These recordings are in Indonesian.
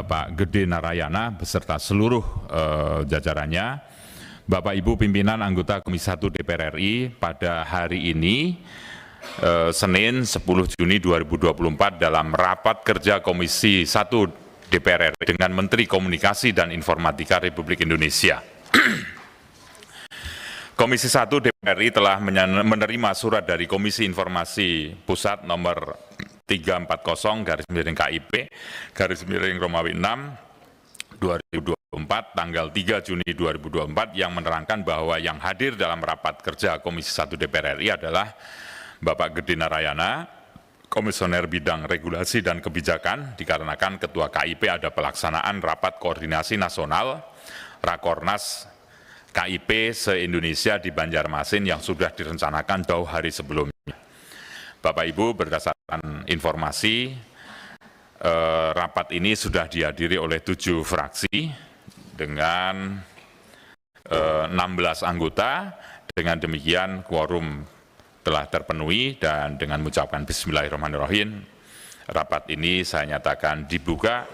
Bapak Gede Narayana beserta seluruh jajarannya, Bapak Ibu pimpinan anggota Komisi 1 DPR RI pada hari ini, Senin 10 Juni 2024 dalam rapat kerja Komisi 1 DPR RI dengan Menteri Komunikasi dan Informatika Republik Indonesia. Komisi 1 DPR RI telah menerima surat dari Komisi Informasi Pusat nomor 340-KIP-Romawi 6/2024 tanggal 3 Juni 2024 yang menerangkan bahwa yang hadir dalam rapat kerja Komisi 1 DPR RI adalah Bapak Gede Narayana, Komisioner Bidang Regulasi dan Kebijakan, dikarenakan Ketua KIP ada pelaksanaan rapat koordinasi nasional Rakornas KIP se-Indonesia di Banjarmasin yang sudah direncanakan jauh hari sebelumnya. Bapak Ibu, berdasarkan informasi, rapat ini sudah dihadiri oleh 7 fraksi dengan 16 anggota. Dengan demikian quorum telah terpenuhi dan dengan mengucapkan Bismillahirrahmanirrahim, rapat ini saya nyatakan dibuka.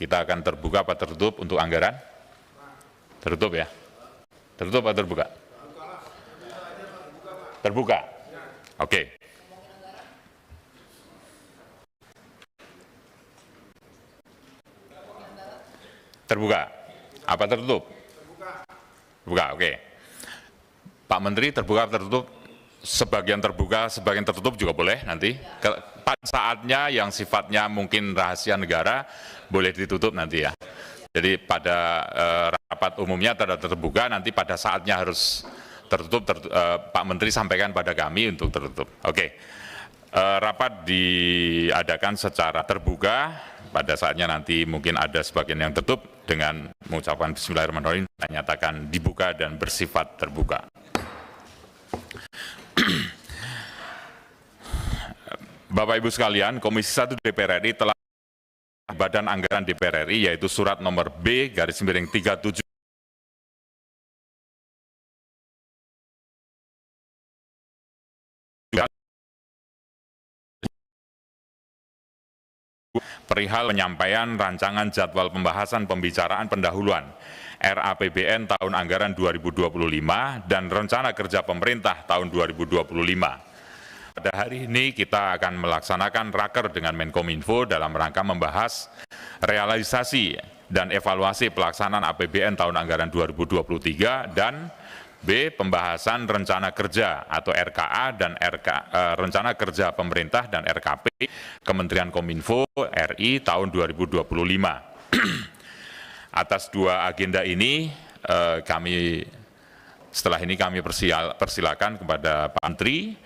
Kita akan terbuka apa tertutup untuk anggaran? Tertutup ya? Tertutup atau terbuka? Terbuka. Oke. Terbuka. Apa tertutup? Terbuka, oke. Pak Menteri, terbuka atau tertutup? Sebagian terbuka, sebagian tertutup juga boleh nanti. Pada saatnya yang sifatnya mungkin rahasia negara, boleh ditutup nanti ya. Jadi pada rapat umumnya terbuka, nanti pada saatnya harus tertutup, Pak Menteri sampaikan pada kami untuk tertutup. Oke. Rapat diadakan secara terbuka, pada saatnya nanti mungkin ada sebagian yang tertutup, dengan mengucapkan Bismillahirrahmanirrahim, saya nyatakan dibuka dan bersifat terbuka. Bapak Ibu sekalian, Komisi 1 DPR RI telah Badan Anggaran DPR RI, yaitu surat nomor B/37 perihal penyampaian rancangan jadwal pembahasan pembicaraan pendahuluan RAPBN tahun anggaran 2025 dan rencana kerja pemerintah tahun 2025. Pada hari ini kita akan melaksanakan raker dengan Menkominfo dalam rangka membahas realisasi dan evaluasi pelaksanaan APBN tahun anggaran 2023 dan B. Pembahasan rencana kerja atau RKA dan rencana kerja pemerintah dan RKP Kementerian Kominfo RI tahun 2025. Atas dua agenda ini setelah ini kami persilakan kepada Pak Menteri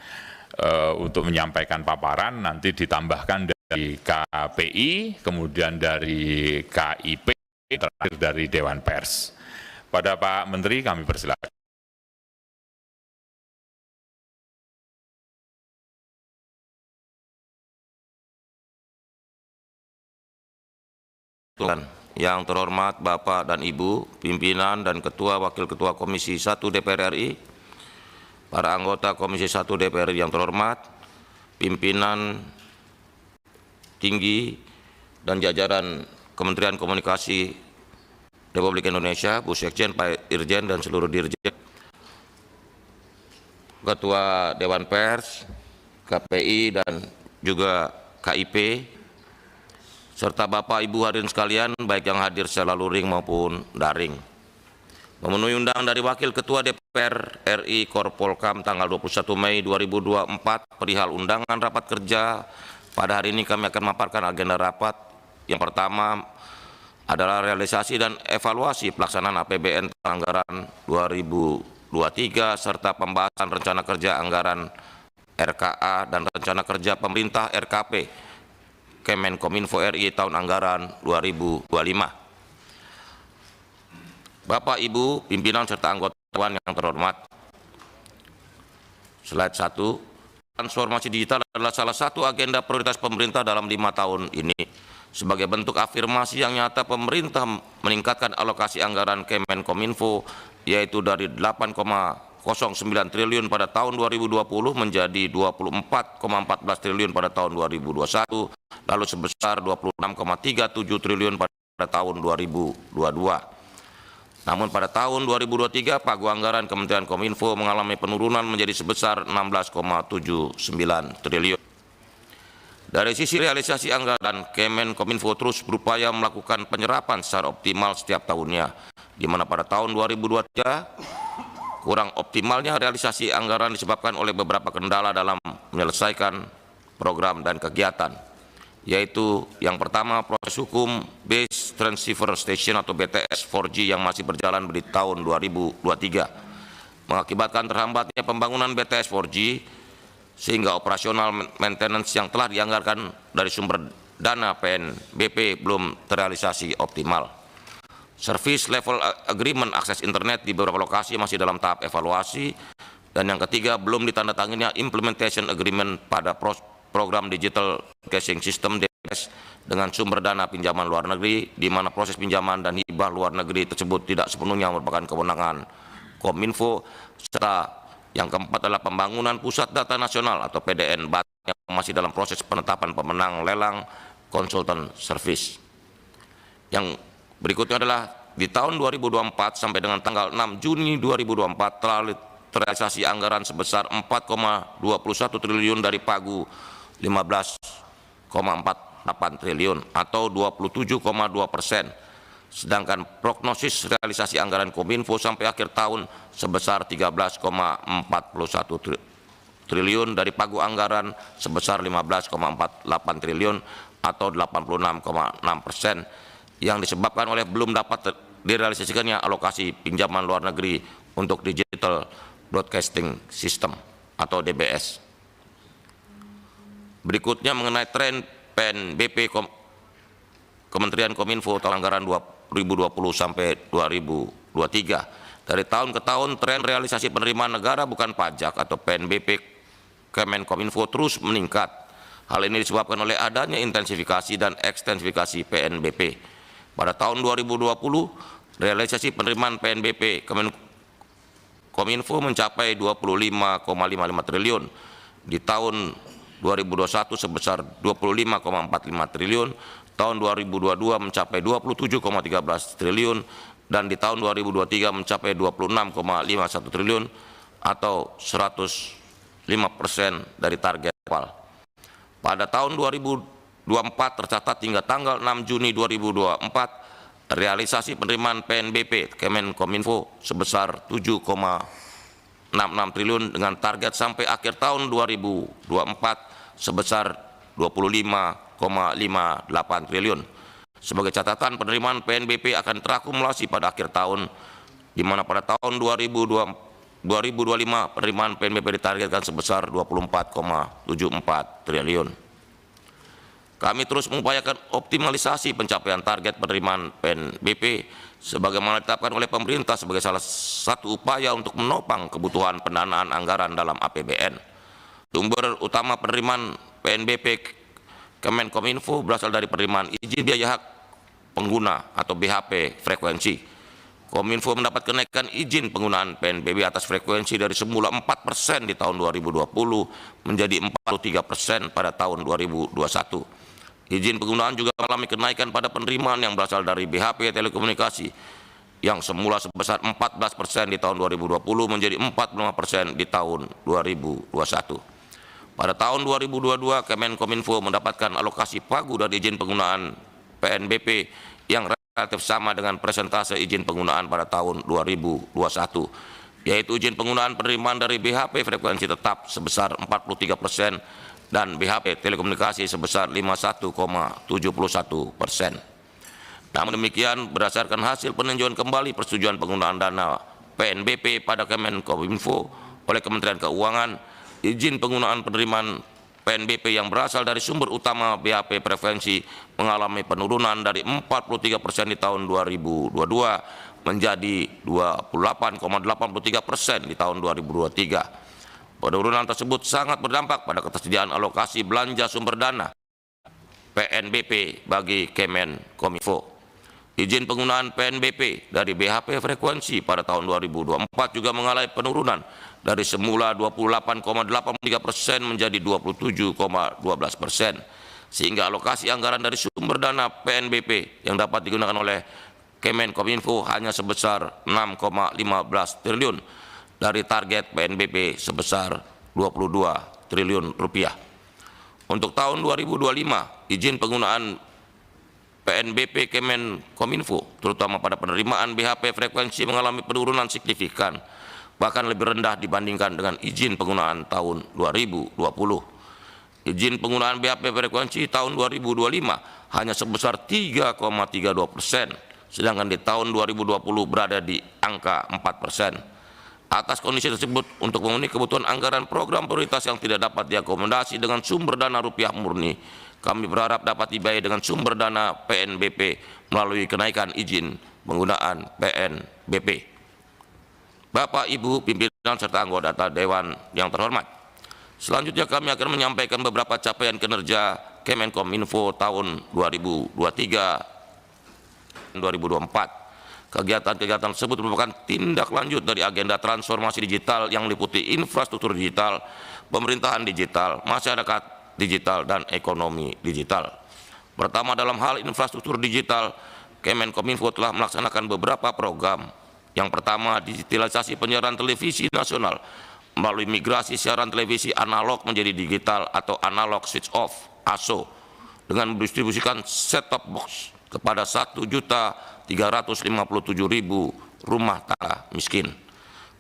untuk menyampaikan paparan, nanti ditambahkan dari KPI, kemudian dari KIP, terakhir dari Dewan Pers. Pada Pak Menteri kami persilakan. Yang terhormat Bapak dan Ibu, pimpinan dan Ketua Wakil Ketua Komisi 1 DPR RI, para anggota Komisi 1 DPR RI yang terhormat, pimpinan tinggi dan jajaran Kementerian Komunikasi Republik Indonesia, Bu Sekjen, Pak Irjen, dan seluruh dirjen, Ketua Dewan Pers, KPI, dan juga KIP, serta Bapak Ibu hadirin sekalian, baik yang hadir secara luring maupun daring. Memenuhi undangan dari Wakil Ketua DPR RI Korpolkam tanggal 21 Mei 2024 perihal undangan rapat kerja, pada hari ini kami akan memaparkan agenda rapat. Yang pertama adalah realisasi dan evaluasi pelaksanaan APBN anggaran 2023 serta pembahasan rencana kerja anggaran RKA dan rencana kerja pemerintah RKP Kemenkominfo RI tahun anggaran 2025. Bapak, Ibu, pimpinan serta anggota Dewan yang terhormat. Slide 1. Transformasi digital adalah salah satu agenda prioritas pemerintah dalam 5 tahun ini. Sebagai bentuk afirmasi yang nyata, pemerintah meningkatkan alokasi anggaran Kemenkominfo, yaitu dari 8,5 triliun pada tahun 2020 menjadi 24,14 triliun pada tahun 2021, lalu sebesar 26,37 triliun pada tahun 2022. Namun pada tahun 2023 pagu anggaran Kementerian Kominfo mengalami penurunan menjadi sebesar 16,79 triliun. Dari sisi realisasi anggaran, Kemenkominfo terus berupaya melakukan penyerapan secara optimal setiap tahunnya, di mana pada tahun 2023 kurang optimalnya realisasi anggaran disebabkan oleh beberapa kendala dalam menyelesaikan program dan kegiatan, yaitu yang pertama proses hukum Base Transceiver Station atau BTS 4G yang masih berjalan di tahun 2023 mengakibatkan terhambatnya pembangunan BTS 4G sehingga operasional maintenance yang telah dianggarkan dari sumber dana PNBP belum terrealisasi optimal. Service level agreement akses internet di beberapa lokasi masih dalam tahap evaluasi. Dan yang ketiga, belum ditandatanganinya implementation agreement pada program Digital Broadcasting System DBS dengan sumber dana pinjaman luar negeri, di mana proses pinjaman dan hibah luar negeri tersebut tidak sepenuhnya merupakan kewenangan Kominfo, serta yang keempat adalah pembangunan Pusat Data Nasional atau PDN Batam yang masih dalam proses penetapan pemenang lelang konsultan service. Yang berikutnya adalah di tahun 2024 sampai dengan tanggal 6 Juni 2024 telah terrealisasi anggaran sebesar 4,21 triliun dari pagu 15,48 triliun atau 27,2%. Sedangkan prognosis realisasi anggaran Kominfo sampai akhir tahun sebesar 13,41 triliun dari pagu anggaran sebesar 15,48 triliun atau 86,6%, yang disebabkan oleh belum dapat direalisasikannya alokasi pinjaman luar negeri untuk Digital Broadcasting System atau DBS. Berikutnya mengenai tren PNBP Kementerian Kominfo tahun anggaran 2020 sampai 2023. Dari tahun ke tahun tren realisasi penerimaan negara bukan pajak atau PNBP Kemenkominfo terus meningkat. Hal ini disebabkan oleh adanya intensifikasi dan ekstensifikasi PNBP. Pada tahun 2020 realisasi penerimaan PNBP Kominfo mencapai 25,55 triliun. Di tahun 2021 sebesar 25,45 triliun. Tahun 2022 mencapai 27,13 triliun dan di tahun 2023 mencapai 26,51 triliun atau 105% dari target awal. Pada tahun 2024 tercatat hingga tanggal 6 Juni 2024 realisasi penerimaan PNBP Kemenkominfo sebesar 7,66 triliun dengan target sampai akhir tahun 2024 sebesar 25,58 triliun. Sebagai catatan, penerimaan PNBP akan terakumulasi pada akhir tahun, di mana pada tahun 2025 penerimaan PNBP ditargetkan sebesar 24,74 triliun. Kami terus mengupayakan optimalisasi pencapaian target penerimaan PNBP sebagaimana ditetapkan oleh pemerintah sebagai salah satu upaya untuk menopang kebutuhan pendanaan anggaran dalam APBN. Sumber utama penerimaan PNBP Kemenkominfo berasal dari penerimaan izin biaya hak pengguna atau BHP frekuensi. Kominfo mendapat kenaikan izin penggunaan PNBP atas frekuensi dari semula 4% di tahun 2020 menjadi 43% pada tahun 2021. Izin penggunaan juga mengalami kenaikan pada penerimaan yang berasal dari BHP telekomunikasi yang semula sebesar 14% di tahun 2020 menjadi 45% di tahun 2021. Pada tahun 2022, Kemenkominfo mendapatkan alokasi pagu dan izin penggunaan PNBP yang relatif sama dengan persentase izin penggunaan pada tahun 2021, yaitu izin penggunaan penerimaan dari BHP frekuensi tetap sebesar 43% dan BHP telekomunikasi sebesar 51,71%. Namun demikian, berdasarkan hasil peninjauan kembali persetujuan penggunaan dana PNBP pada Kemenkominfo oleh Kementerian Keuangan, izin penggunaan penerimaan PNBP yang berasal dari sumber utama BHP frekuensi mengalami penurunan dari 43% di tahun 2022 menjadi 28,83% di tahun 2023. Penurunan tersebut sangat berdampak pada ketersediaan alokasi belanja sumber dana PNBP bagi Kemenkominfo. izin penggunaan PNBP dari BHP frekuensi pada tahun 2024 juga mengalami penurunan dari semula 28,83% menjadi 27,12%, sehingga alokasi anggaran dari sumber dana PNBP yang dapat digunakan oleh Kemenkominfo hanya sebesar 6,15 triliun dari target PNBP sebesar 22 triliun rupiah. Untuk tahun 2025, izin penggunaan PNBP Kemenkominfo, terutama pada penerimaan BHP frekuensi mengalami penurunan signifikan, bahkan lebih rendah dibandingkan dengan izin penggunaan tahun 2020. Izin penggunaan BHP frekuensi tahun 2025 hanya sebesar 3,32%, sedangkan di tahun 2020 berada di angka 4%. Atas kondisi tersebut, untuk memenuhi kebutuhan anggaran program prioritas yang tidak dapat diakomodasi dengan sumber dana rupiah murni, kami berharap dapat dibiayai dengan sumber dana PNBP melalui kenaikan izin penggunaan PNBP. Bapak, Ibu, pimpinan serta anggota Dewan yang terhormat, selanjutnya kami akan menyampaikan beberapa capaian kinerja Kemenkominfo tahun 2023 dan 2024. Kegiatan-kegiatan tersebut merupakan tindak lanjut dari agenda transformasi digital yang meliputi infrastruktur digital, pemerintahan digital, masyarakat digital, dan ekonomi digital. Pertama, dalam hal infrastruktur digital, Kemenkominfo telah melaksanakan beberapa program. Yang pertama, digitalisasi penyiaran televisi nasional melalui migrasi siaran televisi analog menjadi digital atau analog switch off (ASO) dengan mendistribusikan set-top box kepada 1.357.000 rumah tangga miskin.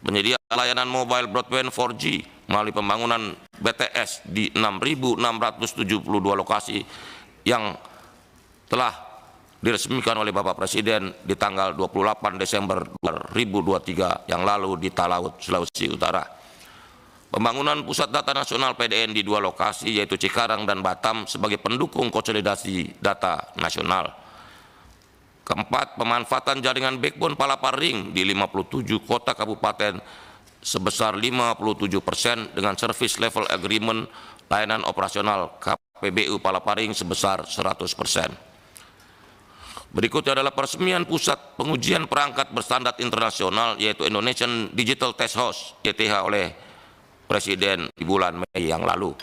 Penyedia layanan mobile broadband 4G melalui pembangunan BTS di 6.672 lokasi yang telah diresmikan oleh Bapak Presiden di tanggal 28 Desember 2023 yang lalu di Talaut, Sulawesi Utara. Pembangunan Pusat Data Nasional PDN di 2 lokasi yaitu Cikarang dan Batam sebagai pendukung konsolidasi data nasional. Keempat, pemanfaatan jaringan backbone Palaparing di 57 kota kabupaten sebesar 57% dengan service level agreement layanan operasional KPBU Palaparing sebesar 100%. Berikutnya adalah peresmian pusat pengujian perangkat berstandar internasional yaitu Indonesian Digital Test House (ITH) oleh Presiden di bulan Mei yang lalu.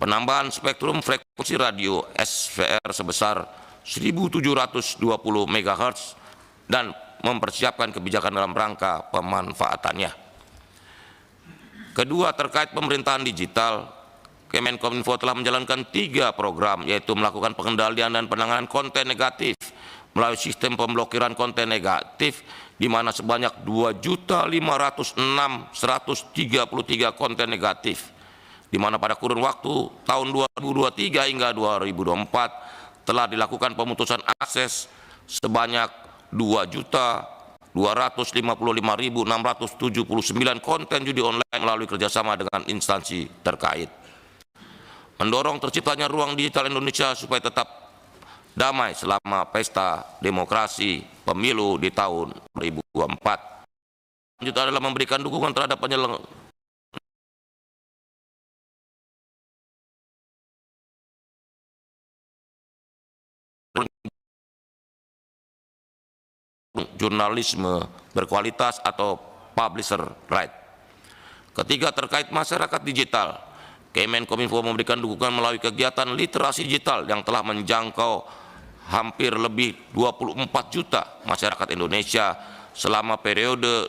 Penambahan spektrum frekuensi radio SVR sebesar 1.720 MHz dan mempersiapkan kebijakan dalam rangka pemanfaatannya. Kedua, terkait pemerintahan digital, Kemenkominfo telah menjalankan 3 program, yaitu melakukan pengendalian dan penanganan konten negatif melalui sistem pemblokiran konten negatif, di mana sebanyak 2.506.133 konten negatif, di mana pada kurun waktu tahun 2023 hingga 2024 telah dilakukan pemutusan akses sebanyak 2.255.679 konten judi online melalui kerjasama dengan instansi terkait. Mendorong terciptanya ruang digital Indonesia supaya tetap damai selama pesta demokrasi pemilu di tahun 2024. Selanjutnya adalah memberikan dukungan terhadap penyelenggara jurnalisme berkualitas atau publisher right. Ketiga, terkait masyarakat digital, Kemenkominfo memberikan dukungan melalui kegiatan literasi digital yang telah menjangkau hampir lebih 24 juta masyarakat Indonesia selama periode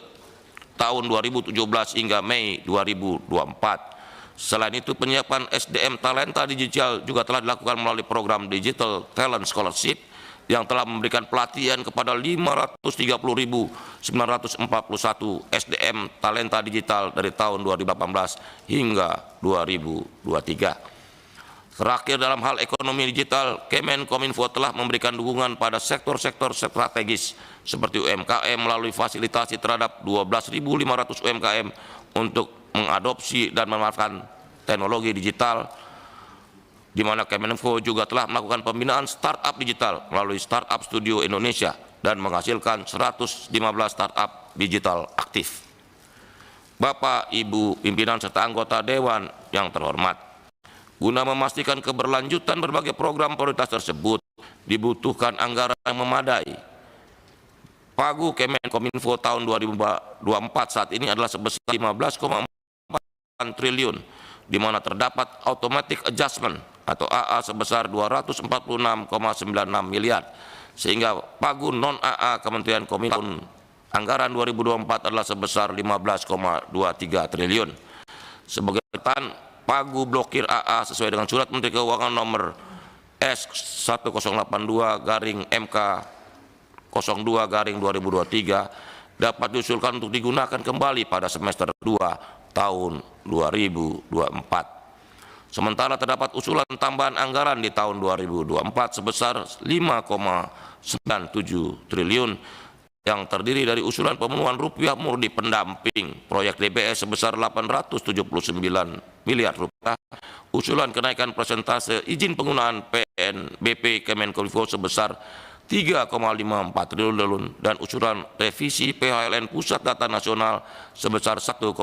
tahun 2017 hingga Mei 2024. Selain itu, penyiapan SDM talenta digital juga telah dilakukan melalui program Digital Talent Scholarship yang telah memberikan pelatihan kepada 530.941 SDM talenta digital dari tahun 2018 hingga 2023. Terakhir, dalam hal ekonomi digital, Kemenkominfo telah memberikan dukungan pada sektor-sektor strategis seperti UMKM melalui fasilitasi terhadap 12.500 UMKM untuk mengadopsi dan memanfaatkan teknologi digital, di mana Kemenkominfo juga telah melakukan pembinaan startup digital melalui Startup Studio Indonesia dan menghasilkan 115 startup digital aktif. Bapak, Ibu, pimpinan serta anggota Dewan yang terhormat, guna memastikan keberlanjutan berbagai program prioritas tersebut, dibutuhkan anggaran yang memadai Pagu Kemenkominfo tahun 2024 saat ini adalah sebesar 15,4 triliun, di mana terdapat automatic adjustment atau AA sebesar 246,96 miliar, sehingga pagu non AA Kementerian Kominfo anggaran 2024 adalah sebesar 15,23 triliun. Sebagai catatan, pagu blokir AA sesuai dengan Surat Menteri Keuangan nomor S1082/MK 02/2023 dapat diusulkan untuk digunakan kembali pada semester 2 tahun 2024. Sementara terdapat usulan tambahan anggaran di tahun 2024 sebesar 5,97 triliun yang terdiri dari usulan pemenuhan rupiah murni pendamping proyek DBS sebesar 879 miliar rupiah, usulan kenaikan persentase izin penggunaan PNBP Kemenkominfo sebesar 3,54 triliun dan usulan revisi PHLN Pusat Data Nasional sebesar 1,54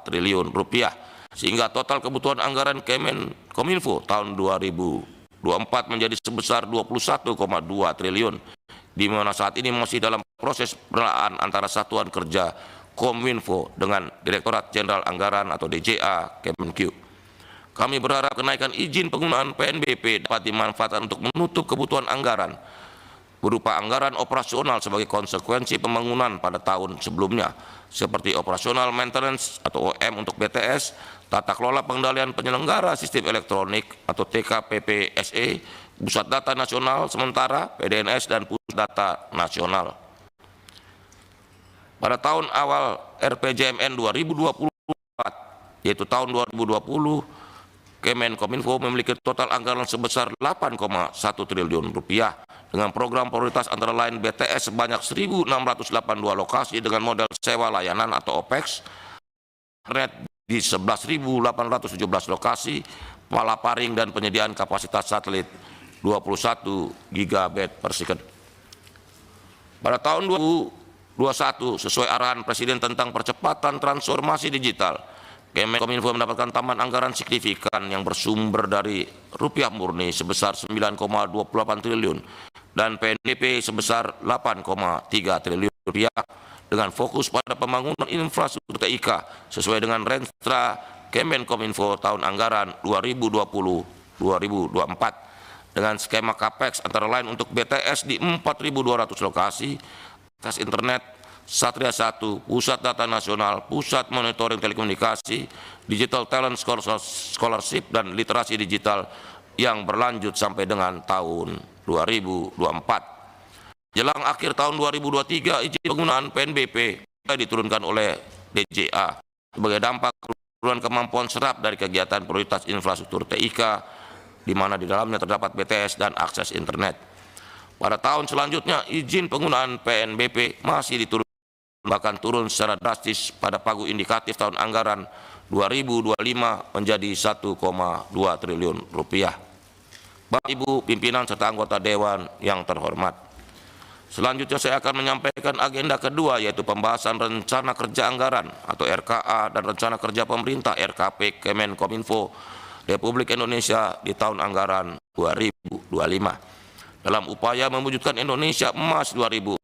triliun rupiah, sehingga total kebutuhan anggaran Kemenkominfo tahun 2024 menjadi sebesar 21,2 triliun, di mana saat ini masih dalam proses pengelolaan antara Satuan Kerja Kominfo dengan Direktorat Jenderal Anggaran atau DJA Kemenq. Kami berharap kenaikan izin penggunaan PNBP dapat dimanfaatkan untuk menutup kebutuhan anggaran berupa anggaran operasional sebagai konsekuensi pembangunan pada tahun sebelumnya, seperti operasional maintenance atau OM untuk BTS, tata kelola pengendalian penyelenggara sistem elektronik atau TKPP-SE, Pusat Data Nasional Sementara PDNS dan Pusat Data Nasional. Pada tahun awal RPJMN 2024, yaitu tahun 2020, Kemenkominfo memiliki total anggaran sebesar 8,1 triliun rupiah dengan program prioritas antara lain BTS sebanyak 1.682 lokasi dengan model sewa layanan atau OPEX, internet di 11.817 lokasi, palaparing dan penyediaan kapasitas satelit 21 GB per second. Pada tahun 2021, sesuai arahan Presiden tentang percepatan transformasi digital, Kemenkominfo mendapatkan tambahan anggaran signifikan yang bersumber dari rupiah murni sebesar 9,28 triliun dan PNBP sebesar 8,3 triliun rupiah dengan fokus pada pembangunan infrastruktur TIK sesuai dengan Renstra Kemenkominfo tahun anggaran 2020-2024 dengan skema CAPEX antara lain untuk BTS di 4.200 lokasi, akses internet, Satria 1, Pusat Data Nasional, Pusat Monitoring Telekomunikasi, Digital Talent Scholarship, dan literasi digital yang berlanjut sampai dengan tahun 2024. Jelang akhir tahun 2023, izin penggunaan PNBP diturunkan oleh DJA sebagai dampak penurunan kemampuan serap dari kegiatan prioritas infrastruktur TIK, di mana di dalamnya terdapat BTS dan akses internet. Pada tahun selanjutnya, izin penggunaan PNBP masih diturunkan, bahkan turun secara drastis pada pagu indikatif tahun anggaran 2025 menjadi 1,2 triliun rupiah. Bapak, Ibu, pimpinan serta anggota Dewan yang terhormat, selanjutnya saya akan menyampaikan agenda kedua, yaitu pembahasan rencana kerja anggaran atau RKA dan rencana kerja pemerintah RKP Kemenkominfo Republik Indonesia di tahun anggaran 2025. Dalam upaya mewujudkan Indonesia Emas 2045,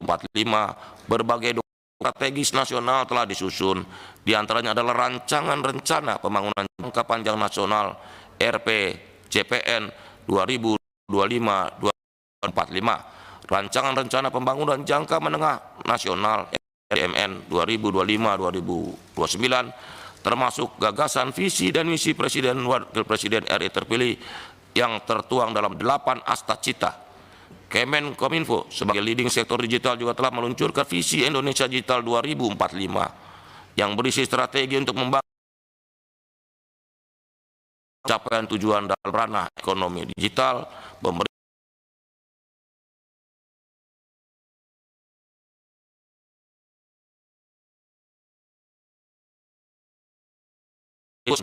berbagai strategis nasional telah disusun, diantaranya adalah rancangan rencana pembangunan jangka panjang nasional RPJPN 2025-2045, rancangan rencana pembangunan jangka menengah nasional RMN 2025-2029, termasuk gagasan visi dan misi Presiden Wakil Presiden RI terpilih yang tertuang dalam 8 asta cita. Kemenkominfo sebagai leading sektor digital juga telah meluncurkan visi Indonesia Digital 2045 yang berisi strategi untuk membangun capaian tujuan dalam ranah ekonomi digital,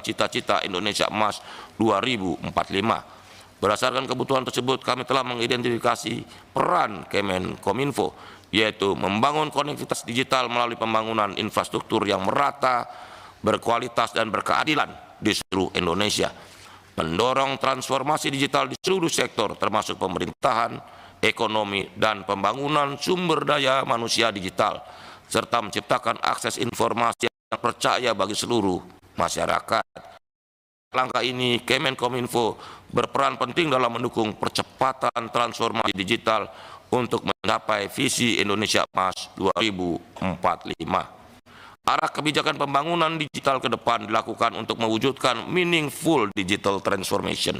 cita-cita Indonesia Emas 2045. Berdasarkan kebutuhan tersebut, kami telah mengidentifikasi peran Kemenkominfo, yaitu membangun konektivitas digital melalui pembangunan infrastruktur yang merata, berkualitas dan berkeadilan di seluruh Indonesia, mendorong transformasi digital di seluruh sektor termasuk pemerintahan, ekonomi, dan pembangunan sumber daya manusia digital, serta menciptakan akses informasi yang percaya bagi seluruh masyarakat. Langkah ini, Kemenkominfo berperan penting dalam mendukung percepatan transformasi digital untuk mencapai visi Indonesia Emas 2045. Arah kebijakan pembangunan digital ke depan dilakukan untuk mewujudkan meaningful digital transformation.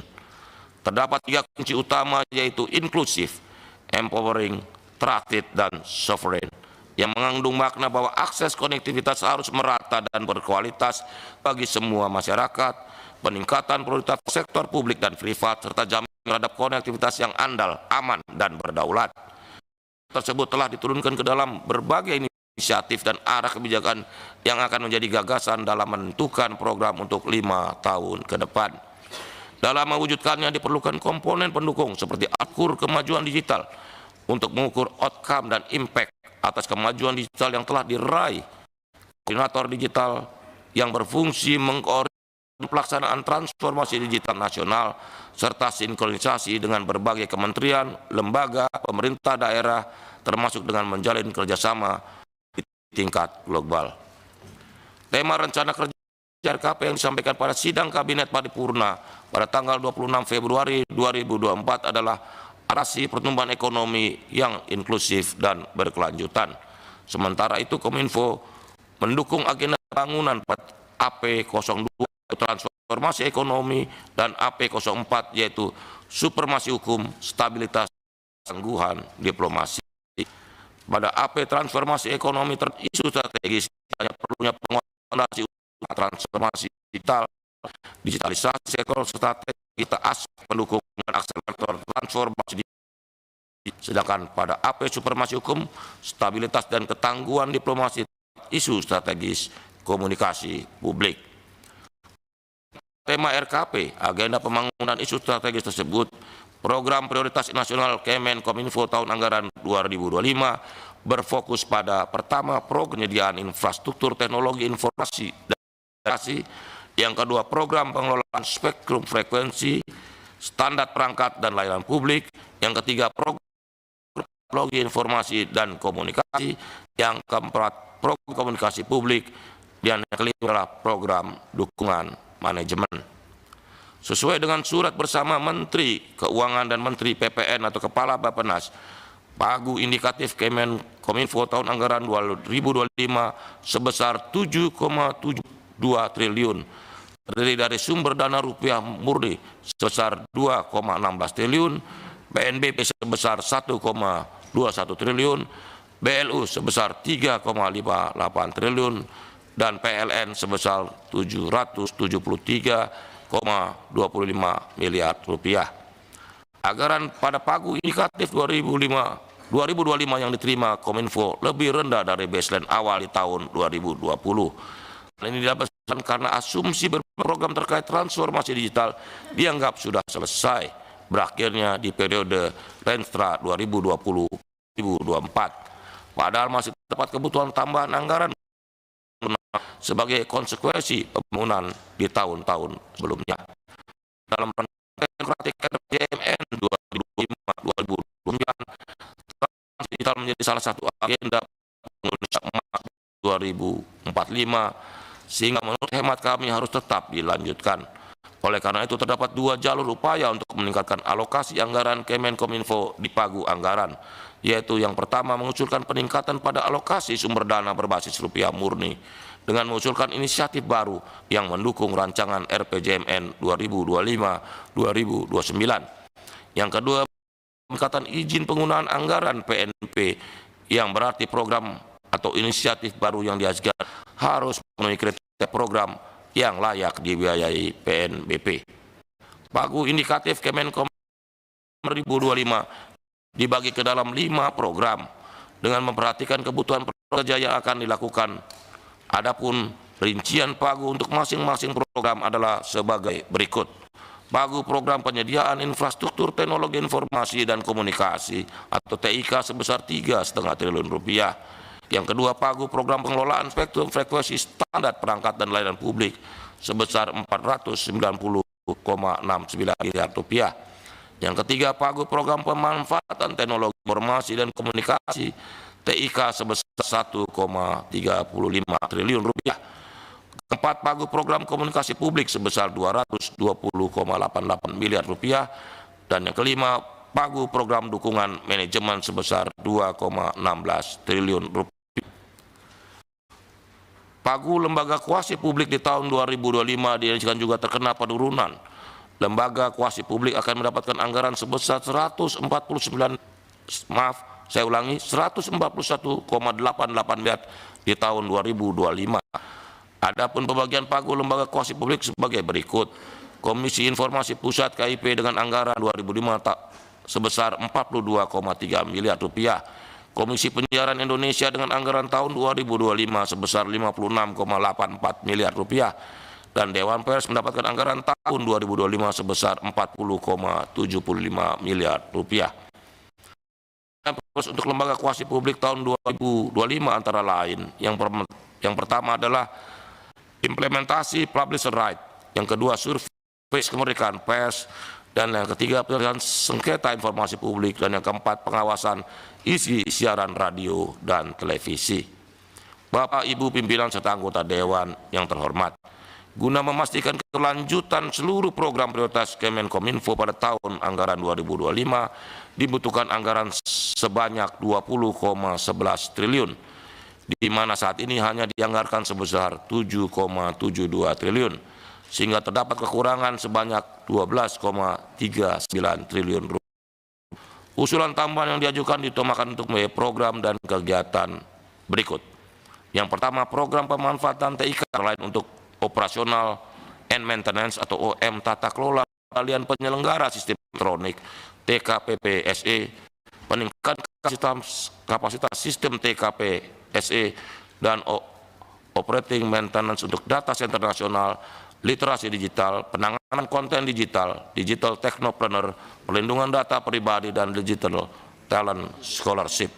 Terdapat 3 kunci utama, yaitu inklusif, empowering, trusted, dan sovereign, yang mengandung makna bahwa akses konektivitas harus merata dan berkualitas bagi semua masyarakat, peningkatan prioritas sektor publik dan privat, serta jaminan terhadap konektivitas yang andal, aman, dan berdaulat. Tersebut telah diturunkan ke dalam berbagai inisiatif dan arah kebijakan yang akan menjadi gagasan dalam menentukan program untuk 5 tahun ke depan. Dalam mewujudkannya diperlukan komponen pendukung seperti akur kemajuan digital untuk mengukur outcome dan impact atas kemajuan digital yang telah diraih, koordinator digital yang berfungsi mengkoordinasi pelaksanaan transformasi digital nasional, serta sinkronisasi dengan berbagai kementerian, lembaga, pemerintah daerah, termasuk dengan menjalin kerjasama di tingkat global. Tema rencana kerja RKP yang disampaikan pada sidang Kabinet Paripurna pada tanggal 26 Februari 2024 adalah arasi pertumbuhan ekonomi yang inklusif dan berkelanjutan. Sementara itu, Kominfo mendukung agenda bangunan AP02 transformasi ekonomi dan AP04 yaitu supremasi hukum, stabilitas, tangguhan diplomasi. Pada AP transformasi ekonomi isu strategis hanya perlunya penguatan transformasi digital, digitalisasi sektor strategi, aspek pendukung dan akselerator transformasi digital. Sedangkan pada AP supremasi hukum, stabilitas dan ketangguhan diplomasi, isu strategis komunikasi publik. Tema RKP, agenda pembangunan isu strategis tersebut, program prioritas nasional Kemenkominfo tahun anggaran 2025 berfokus pada pertama, penyediaan infrastruktur teknologi informasi dan komunikasi, yang kedua, program pengelolaan spektrum frekuensi, standar perangkat dan layanan publik, yang ketiga, program teknologi informasi dan komunikasi, yang keempat, program komunikasi publik, dan yang kelima adalah program dukungan manajemen. Sesuai dengan surat bersama Menteri Keuangan dan Menteri PPN atau Kepala Bappenas, pagu indikatif Kemenkominfo tahun anggaran 2025 sebesar 7,72 triliun, terdiri dari sumber dana rupiah murni sebesar 2,16 triliun, BNPB sebesar 1,21 triliun, BLU sebesar 3,58 triliun, dan PLN sebesar 773,25 miliar rupiah. Anggaran pada pagu indikatif 2025 yang diterima Kominfo lebih rendah dari baseline awal di tahun 2020. Ini didasarkan karena asumsi program terkait transformasi digital dianggap sudah selesai berakhirnya di periode Renstra 2020-2024. Padahal masih terdapat kebutuhan tambahan anggaran sebagai konsekuensi pembangunan di tahun-tahun sebelumnya. Dalam RPJMN 2025-2029, transformasi digital menjadi salah satu agenda Indonesia Emas 2045, sehingga menurut hemat kami harus tetap dilanjutkan. Oleh karena itu, terdapat 2 jalur upaya untuk meningkatkan alokasi anggaran Kemenkominfo di pagu anggaran, yaitu yang pertama, mengusulkan peningkatan pada alokasi sumber dana berbasis rupiah murni dengan mengusulkan inisiatif baru yang mendukung rancangan RPJMN 2025-2029. Yang kedua, peningkatan izin penggunaan anggaran PNP yang berarti program atau inisiatif baru yang diajukan harus memenuhi kriteria program yang layak dibiayai PNBP. Pagu indikatif Kemenkom 2025 dibagi ke dalam 5 program dengan memperhatikan kebutuhan pekerja yang akan dilakukan. Adapun rincian pagu untuk masing-masing program adalah sebagai berikut. Pagu program penyediaan infrastruktur teknologi informasi dan komunikasi atau TIK sebesar 3,5 triliun rupiah. Yang kedua, pagu program pengelolaan spektrum frekuensi standar perangkat dan layanan publik sebesar 490,69 miliar rupiah. Yang ketiga, pagu program pemanfaatan teknologi informasi dan komunikasi TIK sebesar 1,35 triliun rupiah. Keempat, pagu program komunikasi publik sebesar 220,88 miliar rupiah. Dan yang kelima, pagu program dukungan manajemen sebesar 2,16 triliun rupiah. Pagu lembaga kuasi publik di tahun 2025 diinisiasikan juga terkena penurunan. Lembaga kuasi publik akan mendapatkan anggaran sebesar 141,88 miliar di tahun 2025. Adapun pembagian pagu lembaga kuasi publik sebagai berikut. Komisi Informasi Pusat KIP dengan anggaran 2005 sebesar 42,3 miliar rupiah. Komisi Penyiaran Indonesia dengan anggaran tahun 2025 sebesar 56,84 miliar rupiah. Dan Dewan Pers mendapatkan anggaran tahun 2025 sebesar 40,75 miliar rupiah. Untuk lembaga kuasi publik tahun 2025 antara lain, yang pertama adalah implementasi publisher right, yang kedua survei kemerdekaan pers, dan yang ketiga penyelesaian sengketa informasi publik, dan yang keempat pengawasan isi siaran radio dan televisi. Bapak, Ibu pimpinan serta anggota Dewan yang terhormat, guna memastikan kelanjutan seluruh program prioritas Kemenkominfo pada tahun anggaran 2025 dibutuhkan anggaran sebanyak 20,11 triliun, di mana saat ini hanya dianggarkan sebesar 7,72 triliun, sehingga terdapat kekurangan sebanyak 12,39 triliun rupiah. Usulan tambahan yang diajukan dituangkan untuk program dan kegiatan berikut. Yang pertama, program pemanfaatan TIK lain untuk operasional and maintenance atau OM tata kelola kalian penyelenggara sistem elektronik TKPP-SE, peningkatan kapasitas sistem TKP-SE dan operating maintenance untuk data center nasional, literasi digital, penanganan konten digital, digital technopreneur, perlindungan data pribadi, dan digital talent scholarship.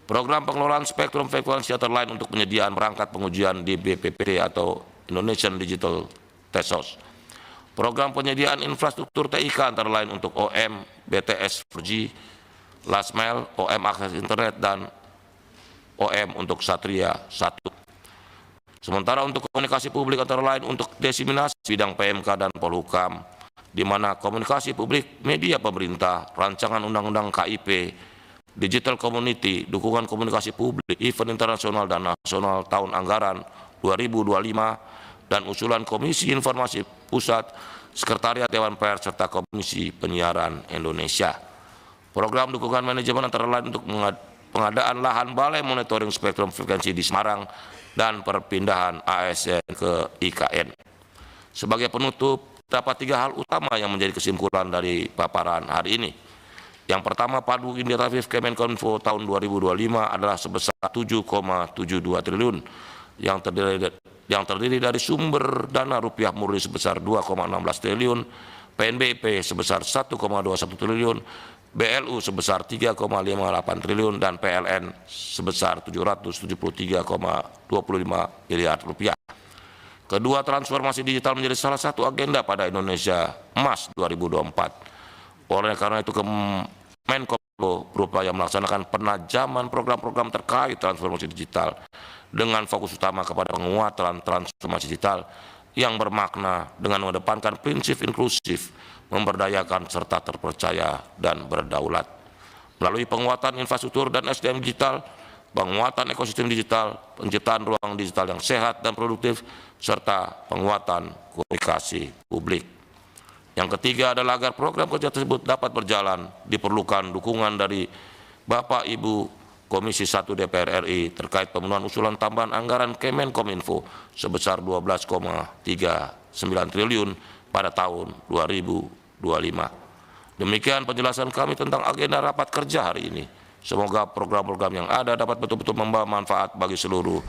Program pengelolaan spektrum frekuensi antara lain untuk penyediaan perangkat pengujian di BPPT atau Indonesian Digital Tesos. Program penyediaan infrastruktur TIK antara lain untuk OM, BTS 4G, last mile, OM akses internet, dan OM untuk Satria 1. Sementara untuk komunikasi publik antara lain untuk diseminasi bidang PMK dan Polhukam, di mana komunikasi publik, media pemerintah, rancangan undang-undang KIP, digital community, dukungan komunikasi publik, event internasional dan nasional tahun anggaran 2025, dan usulan Komisi Informasi Pusat, Sekretariat Dewan Pers, serta Komisi Penyiaran Indonesia. Program dukungan manajemen antara lain untuk pengadaan lahan balai monitoring spektrum frekuensi di Semarang dan perpindahan ASN ke IKN. Sebagai penutup, terdapat 3 hal utama yang menjadi kesimpulan dari paparan hari ini. Yang pertama, pagu indikatif Kemenkominfo tahun 2025 adalah sebesar 7,72 triliun yang terdiri dari sumber dana rupiah murni sebesar 2,16 triliun, PNBP sebesar 1,21 triliun, BLU sebesar 3,58 triliun, dan PLN sebesar 773,25 miliar rupiah. Kedua, transformasi digital menjadi salah satu agenda pada Indonesia Emas 2024. Oleh karena itu, Kemenkominfo berupaya melaksanakan penajaman program-program terkait transformasi digital dengan fokus utama kepada penguatan transformasi digital yang bermakna dengan mengedepankan prinsip inklusif, memberdayakan serta terpercaya dan berdaulat. Melalui penguatan infrastruktur dan SDM digital, penguatan ekosistem digital, penciptaan ruang digital yang sehat dan produktif, serta penguatan komunikasi publik. Yang ketiga adalah agar program kerja tersebut dapat berjalan, diperlukan dukungan dari Bapak Ibu Komisi 1 DPR RI terkait pemenuhan usulan tambahan anggaran Kemenkominfo sebesar 12,39 triliun pada tahun 2025. Demikian penjelasan kami tentang agenda rapat kerja hari ini. Semoga program-program yang ada dapat betul-betul membawa manfaat bagi seluruh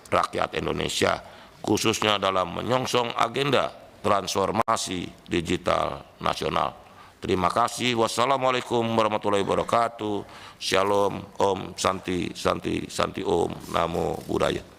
rakyat Indonesia, khususnya dalam menyongsong agenda transformasi digital nasional. Terima kasih. Wassalamualaikum warahmatullahi wabarakatuh. Shalom, Om, Santi, Santi, Santi, Om, Namo Buddhaya.